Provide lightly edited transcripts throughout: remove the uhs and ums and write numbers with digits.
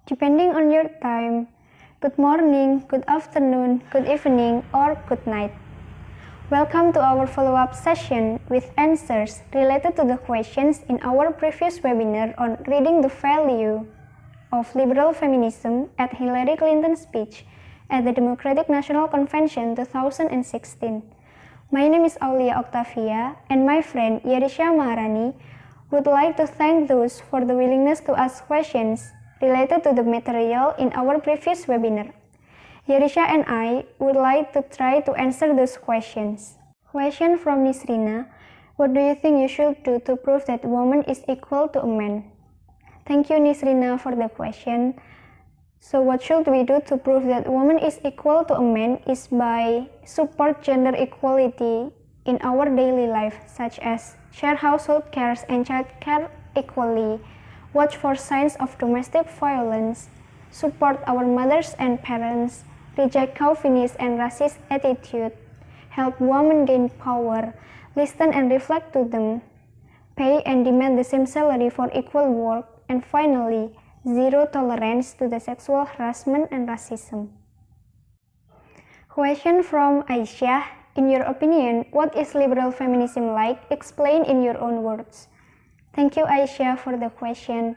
depending on your time. Good morning, good afternoon, good evening, or good night. Welcome to our follow-up session with answers related to the questions in our previous webinar on reading the value of liberal feminism at Hillary Clinton's speech at the Democratic National Convention 2016. My name is Aulia Oktafia, and my friend Yerisha Maharani would like to thank those for the willingness to ask questions related to the material in our previous webinar. Yerisha and I would like to try to answer those questions. Question from Nisrina: what do you think you should do to prove that a woman is equal to a man? Thank you, Nisrina, for the question. So what should we do to prove that a woman is equal to a man is by support gender equality in our daily life, such as share household cares and child care equally, watch for signs of domestic violence, support our mothers and parents, reject chauvinist and racist attitude, help women gain power, listen and reflect to them, pay and demand the same salary for equal work, and finally, zero tolerance to the sexual harassment and racism. Question from Aisyah: in your opinion, what is liberal feminism like? Explain in your own words. Thank you, Aisyah, for the question.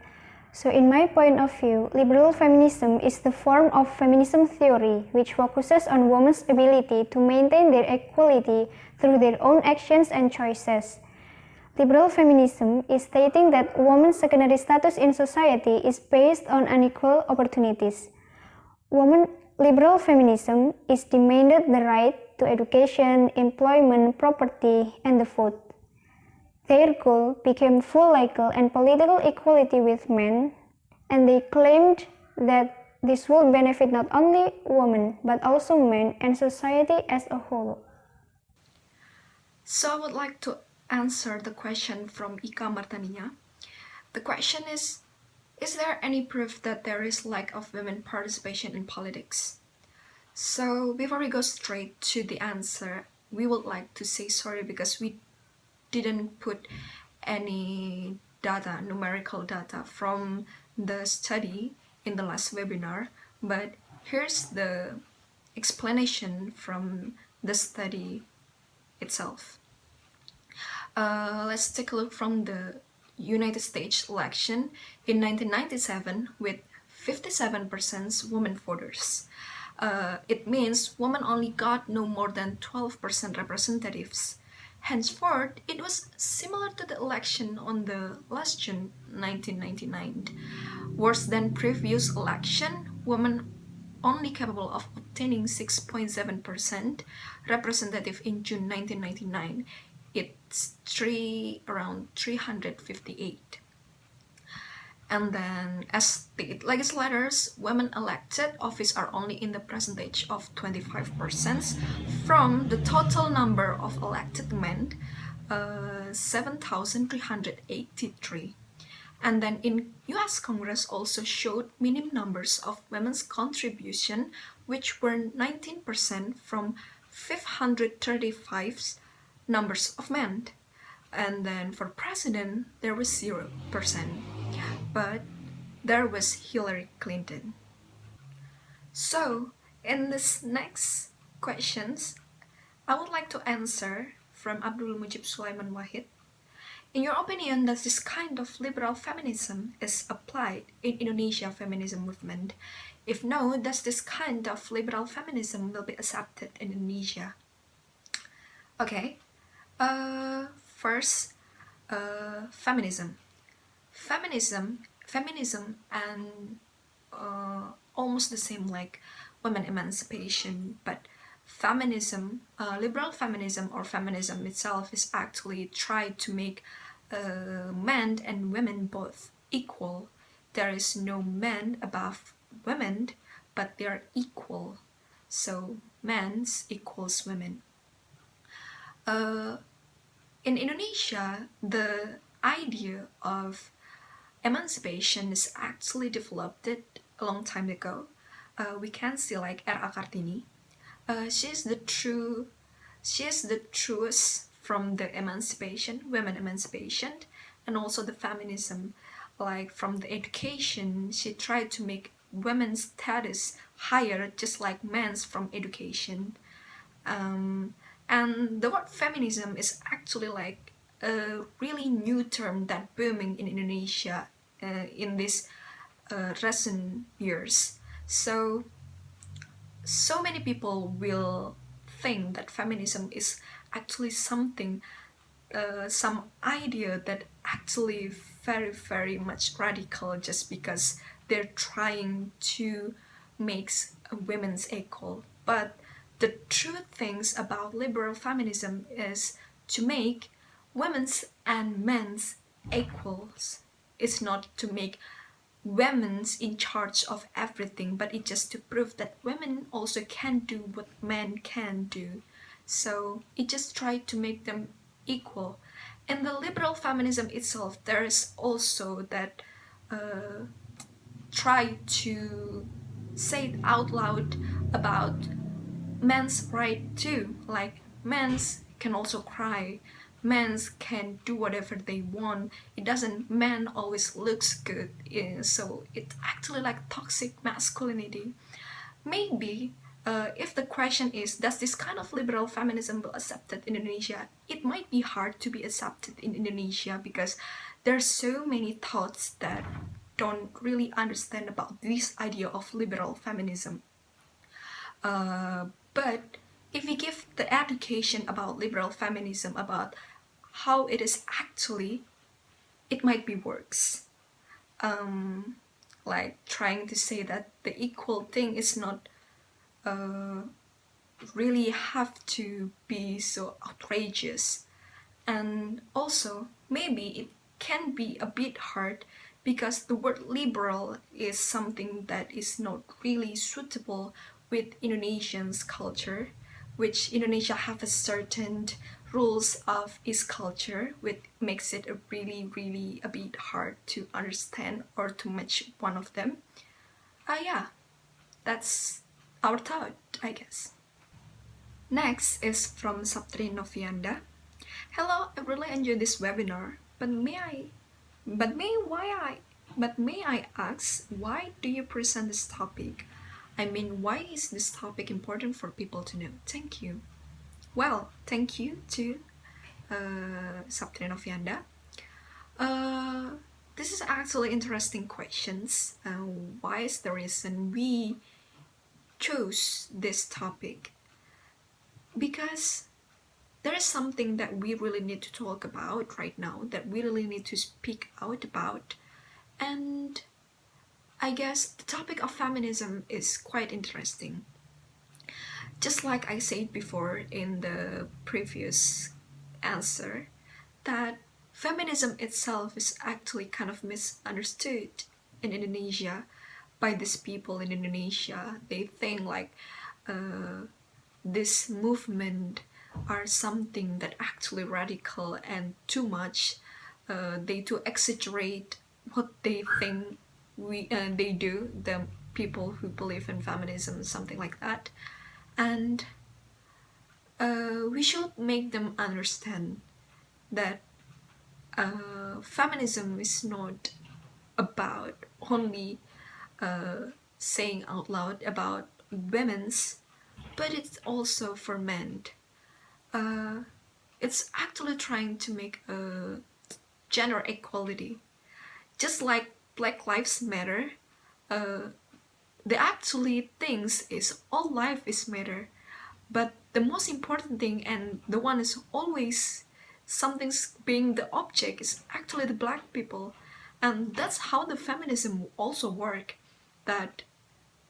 So in my point of view, liberal feminism is the form of feminism theory which focuses on women's ability to maintain their equality through their own actions and choices. Liberal feminism is stating that women's secondary status in society is based on unequal opportunities. Liberal feminism is demanded the right to education, employment, property, and the vote. Their goal became full legal and political equality with men, and they claimed that this would benefit not only women but also men and society as a whole. So I would like to answer the question from Ika Martania. The question is there any proof that there is lack of women participation in politics? So before we go straight to the answer, we would like to say sorry because we didn't put any data, numerical data from the study in the last webinar, but here's the explanation from the study itself. Let's take a look from the United States election in 1997 with 57% women voters. It means women only got no more than 12% representatives. Henceforth, it was similar to the election on the last June 1999. Worse than previous election, women only capable of obtaining 6.7% representative in June 1999. It's around 358. And then as state legislators, women elected office are only in the percentage of 25% from the total number of elected men, 7,383. And then in US Congress also showed minimum numbers of women's contribution, which were 19% from 535 numbers of men. And then for president, there was 0%. But there was Hillary Clinton. So in this next questions, I would like to answer from Abdul Mujib Sulaiman Wahid. In your opinion, does this kind of liberal feminism is applied in Indonesia feminism movement? If no, does this kind of liberal feminism will be accepted in Indonesia? Okay, first, feminism and almost the same like women emancipation, but feminism, liberal feminism or feminism itself is actually tried to make men and women both equal. There is no men above women, but they are equal. So men equals women. In Indonesia, the idea of emancipation is actually developed a long time ago. We can see like R.A. Kartini. She is the truest from the emancipation, women emancipation, and also the feminism. Like from the education, she tried to make women's status higher just like men's from education. And the word feminism is actually like a really new term that booming in Indonesia in these recent years. So many people will think that feminism is actually something, some idea that actually very much radical just because they're trying to make women's equal. But the true things about liberal feminism is to make women's and men's equals. It's not to make women's in charge of everything, but it's just to prove that women also can do what men can do. So it just tried to make them equal. In the liberal feminism itself, there is also that try to say it out loud about men's right too. Like men's can also cry, men's can do whatever they want. It doesn't men always looks good. So it's actually like toxic masculinity. Maybe if the question is, does this kind of liberal feminism will accepted in Indonesia? It might be hard to be accepted in Indonesia because there's so many thoughts that don't really understand about this idea of liberal feminism. But if we give the education about liberal feminism, about how it is actually, it might be works. Like trying to say that the equal thing is not really have to be so outrageous. And also, maybe it can be a bit hard because the word liberal is something that is not really suitable with Indonesians culture, which Indonesia have a certain rules of its culture, which makes it a really a bit hard to understand or to match one of them. Yeah, that's our thought, I guess. Next is from Saptri Novianda. Hello, I really enjoyed this webinar, but may I ask, why do you present this topic? I mean, why is this topic important for people to know? Thank you. Well, thank you to Saptri Novianda. This is actually interesting questions. Why is the reason we chose this topic? Because there is something that we really need to talk about right now, that we really need to speak out about. And I guess the topic of feminism is quite interesting. Just like I said before in the previous answer, that feminism itself is actually kind of misunderstood in Indonesia by these people in Indonesia. They think like this movement are something that actually radical and too much. They too exaggerate what they think they do, the people who believe in feminism, something like that. And we should make them understand that feminism is not about only saying out loud about women's, but it's also for men. It's actually trying to make a gender equality. Just like Black Lives Matter, the actually things is all life is matter. But the most important thing, and the one is always something's being the object, is actually the black people. And that's how the feminism also work, that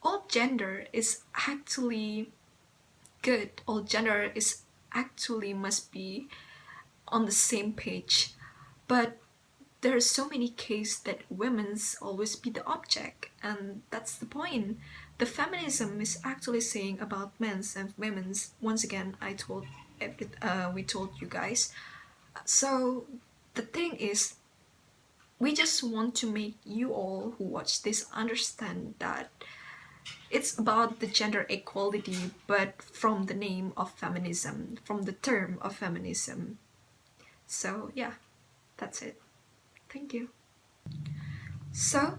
all gender is actually good, all gender is actually must be on the same page. But there are so many cases that women's always be the object, and that's the point. The feminism is actually saying about men's and women's. Once again, we told you guys. So the thing is, we just want to make you all who watch this understand that it's about the gender equality, but from the name of feminism, from the term of feminism. So yeah, that's it. Thank you. So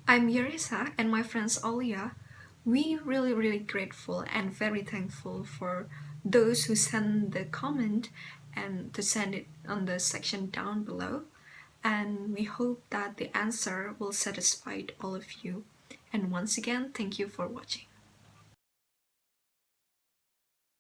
I'm Yerisha and my friends Aulia. We really grateful and very thankful for those who send the comment and to send it on the section down below. And we hope that the answer will satisfy all of you. And once again, thank you for watching.